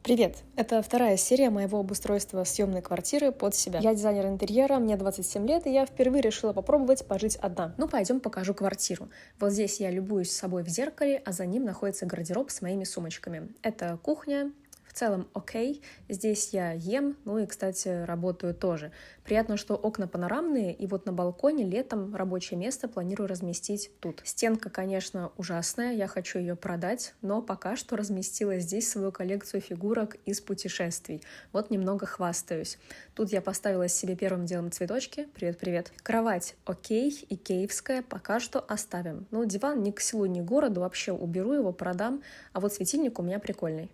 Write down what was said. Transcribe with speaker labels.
Speaker 1: Привет! Это вторая серия моего обустройства съемной квартиры под себя. Я дизайнер интерьера, мне 27 лет, и я впервые решила попробовать пожить одна. Ну, пойдем покажу квартиру. Вот здесь я любуюсь собой в зеркале, а за ним находится гардероб с моими сумочками. Это кухня. В целом окей, здесь я ем, ну и, кстати, работаю тоже. Приятно, что окна панорамные, и вот на балконе летом рабочее место планирую разместить тут. Стенка, конечно, ужасная, я хочу ее продать, но пока что разместила здесь свою коллекцию фигурок из путешествий. Вот немного хвастаюсь. Тут я поставила себе первым делом цветочки. Привет-привет. Кровать окей, икеевская, пока что оставим. Ну, диван ни к селу, ни к городу, вообще уберу его, продам, а вот светильник у меня прикольный.